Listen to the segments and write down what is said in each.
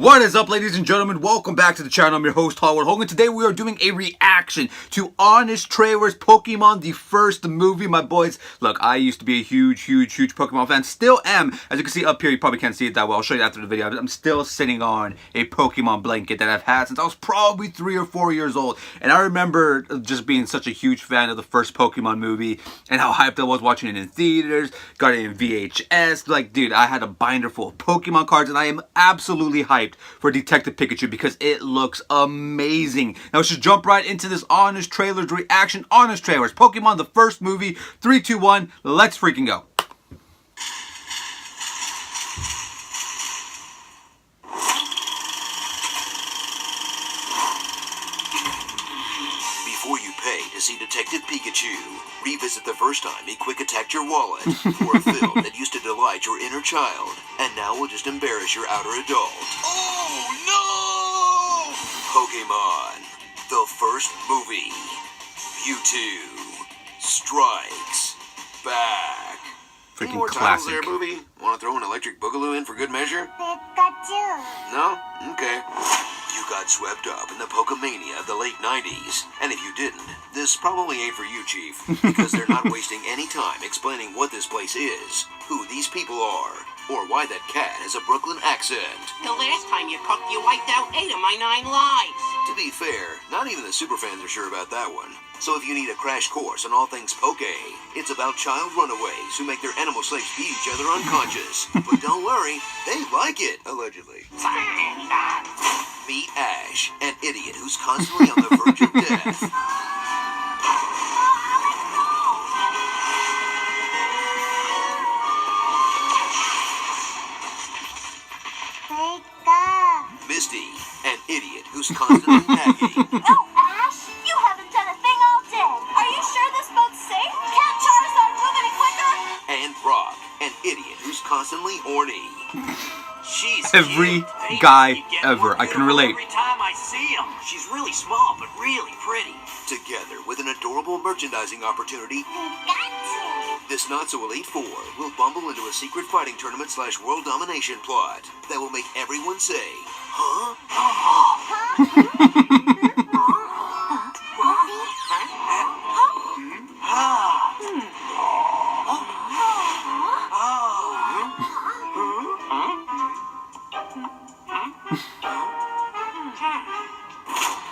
What is up, ladies and gentlemen? Welcome back to the channel. I'm your host, Holguin. Today we are doing a reaction to Honest Trailers Pokemon, the first movie, my boys. Look, I used to be a huge Pokemon fan. Still am. As you can see up here, you probably can't see it that well. I'll show you after the video. I'm still sitting on a Pokemon blanket that I've had since I was probably 3 or 4 years old. And I remember just being such a huge fan of the first Pokemon movie and how hyped I was watching it in theaters, got it in VHS. Like, dude, I had a binder full of Pokemon cards, and I am absolutely hyped for Detective Pikachu because it looks amazing. Now let's just jump right into this Honest Trailers reaction. Honest Trailers, Pokemon, the first movie. 3, 2, 1, let's freaking go. Before you pay to see Detective Pikachu, revisit the first time he quick attacked your wallet for a film that used to delight your inner child and now will just embarrass your outer adult. Oh no! Pokemon, the first movie. Mewtwo strikes back. Freaking Any more classic. titles there, movie? Want to throw an electric boogaloo in for good measure? Pikachu. No? Okay. You got swept up in the Pokemania of the late 90s. And if you didn't, this probably ain't for you, Chief. Because they're not wasting any time explaining what this place is, who these people are, or why that cat has a Brooklyn accent. The last time you cooked, you wiped out 8 of my 9 lives. To be fair, not even the superfans are sure about that one. So if you need a crash course on all things Poke, it's about child runaways who make their animal slaves beat each other unconscious. But don't worry, they like it, allegedly. Meet Ash, an idiot who's constantly on the verge of death. Misty, an idiot who's constantly nagging. No, Ash! You haven't done a thing all day! Are you sure this boat's safe? Can't Charizard move any quicker? And Brock, an idiot who's constantly horny. She's Every cute. guy You get ever. more I can relate. Every time I see him. She's really small, but really pretty. Together with an adorable merchandising opportunity, Pikachu! this not-so-elite four will bumble into a secret fighting tournament / world domination plot that will make everyone say, huh?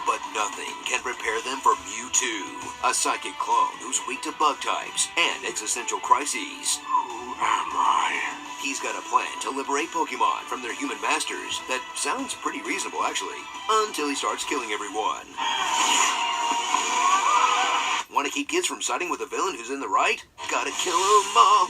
But nothing can prepare them for Mewtwo, a psychic clone who's weak to bug types and existential crises. Who am I? He's got a plan to liberate Pokemon from their human masters that sounds pretty reasonable, actually, until he starts killing everyone. Want to keep kids from siding with a villain who's in the right? Gotta kill 'em all.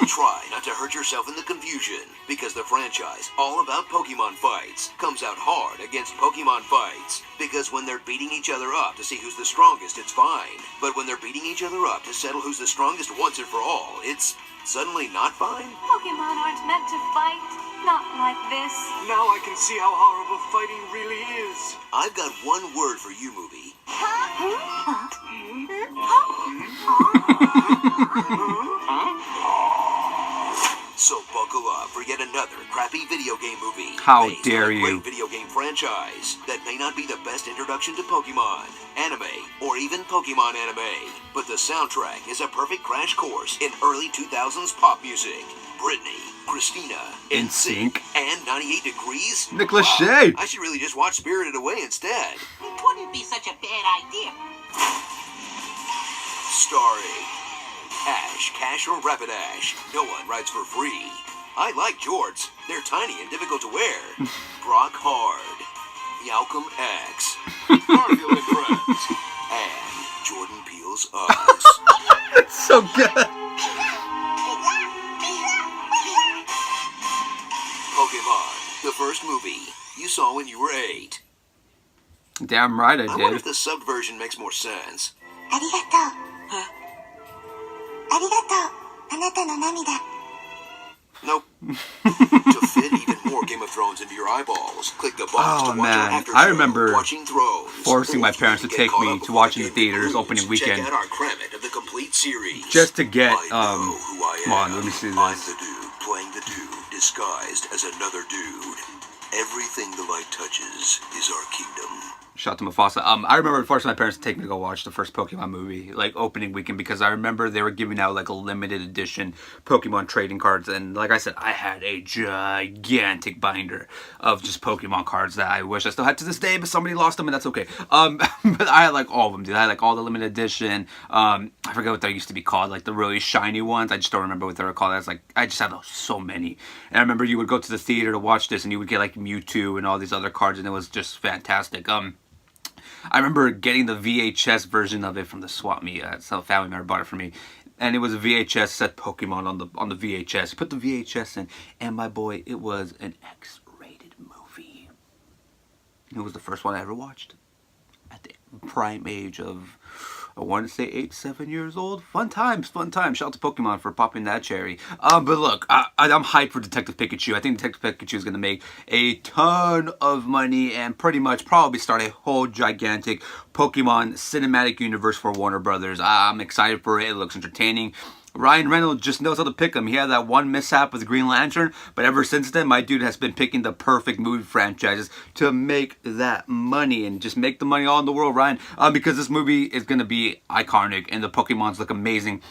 Try not to hurt yourself in the confusion, because the franchise, all about Pokemon fights, comes out hard against Pokemon fights. Because when they're beating each other up to see who's the strongest, it's fine. But when they're beating each other up to settle who's the strongest once and for all, it's suddenly not fine? Pokemon aren't meant to fight. Not like this. Now I can see how horrible fighting really is. I've got one word for you, movie. So buckle up for yet another crappy video game movie. How based dare on a you. great video game franchise that may not be the best introduction to Pokemon, anime, or even Pokemon anime. But the soundtrack is a perfect crash course in early 2000s pop music. Britney, Christina, NSYNC, and 98 Degrees? Nick Lachey. I should really just watch Spirited Away instead. It wouldn't be such a bad idea. Starring Ash, Cash, or Rapid Ash. No one rides for free. I like jorts. They're tiny and difficult to wear. Brock Hard, Meowcom X, Garfield and Friends, and Jordan Peele's Us. It's so good. Pokemon, the first movie you saw when you were 8. Damn right I I wonder did. if the subversion makes more sense. ありがとう。ありがとう。あなたの涙。 Nope. To fit even more Game of Thrones into your eyeballs, click the box Oh, to watch man. our after I show, remember Watching Thrones. forcing my Or parents to get take caught me up to before watch in the Game theaters concludes. opening weekend. Check out our credit of the complete series. Just to get, I know who I come on, am. let me see I'm this. the dude playing the dude disguised as another dude. Everything the light touches is our kingdom. Shout out to Mufasa. I remember forcing my parents to take me to go watch the first Pokemon movie, like opening weekend, because I remember they were giving out like a limited edition Pokemon trading cards, and like I said, I had a gigantic binder of just Pokemon cards that I wish I still had to this day, but somebody lost them, and that's okay. But I had like all of them, dude. I had like all the limited edition. I forget what they used to be called, like the really shiny ones. I just don't remember what they were called. I was like, I just had so many, and I remember you would go to the theater to watch this, and you would get like Mewtwo and all these other cards, and it was just fantastic. I remember getting the VHS version of it from the swap meet. So a family member bought it for me, and it was a VHS set Pokemon on the VHS. Put the VHS in, and my boy, it was an X-rated movie. It was the first one I ever watched at the prime age of, I want to say 8, 7 years old. Fun times, fun times. Shout out to Pokemon for popping that cherry. But look, I'm hyped for Detective Pikachu. I think Detective Pikachu is going to make a ton of money and pretty much probably start a whole gigantic Pokemon cinematic universe for Warner Brothers. I'm excited for it. It looks entertaining. Ryan Reynolds just knows how to pick them. He had that one mishap with Green Lantern, but ever since then, my dude has been picking the perfect movie franchises to make that money and just make the money all in the world, Ryan. Because this movie is going to be iconic and the Pokemons look amazing.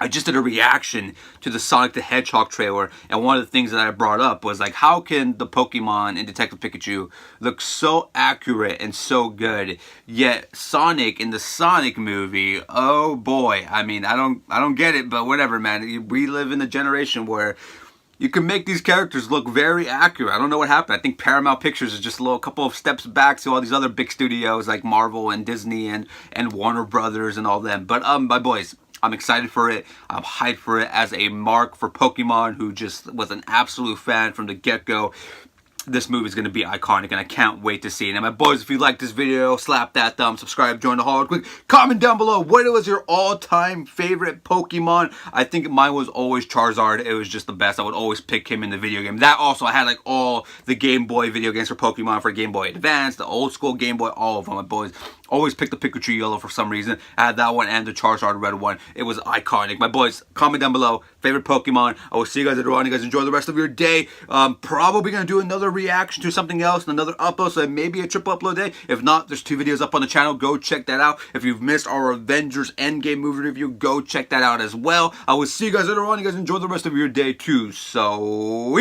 I just did a reaction to the Sonic the Hedgehog trailer, and one of the things that I brought up was like, how can the Pokemon in Detective Pikachu look so accurate and so good, yet Sonic in the Sonic movie, oh boy, I mean, I don't get it, but whatever, man. We live in a generation where you can make these characters look very accurate. I don't know what happened. I think Paramount Pictures is just a couple of steps back to all these other big studios like Marvel and Disney and Warner Brothers and all them. But my boys, I'm excited for it. I'm hyped for it as a mark for Pokemon, who just was an absolute fan from the get-go. This movie is going to be iconic, and I can't wait to see it. And my boys, if you like this video, slap that thumb, subscribe, join the Hall. Quick, comment down below, what was your all-time favorite Pokemon? I think mine was always Charizard. It was just the best. I would always pick him in the video game. That also, I had like all the Game Boy video games for Pokemon, for Game Boy Advance, the old school Game Boy, all of them, my boys. Always picked the Pikachu Yellow for some reason. I had that one and the Charizard Red one. It was iconic. My boys, comment down below, favorite Pokemon. I will see you guys later on. You guys enjoy the rest of your day. Probably going to do another reaction to something else and another upload, so maybe a triple upload day. If not, there's 2 videos up on the channel. Go check that out. If you've missed our Avengers Endgame movie review, go check that out as well. I will see you guys later on. You guys enjoy the rest of your day too. So,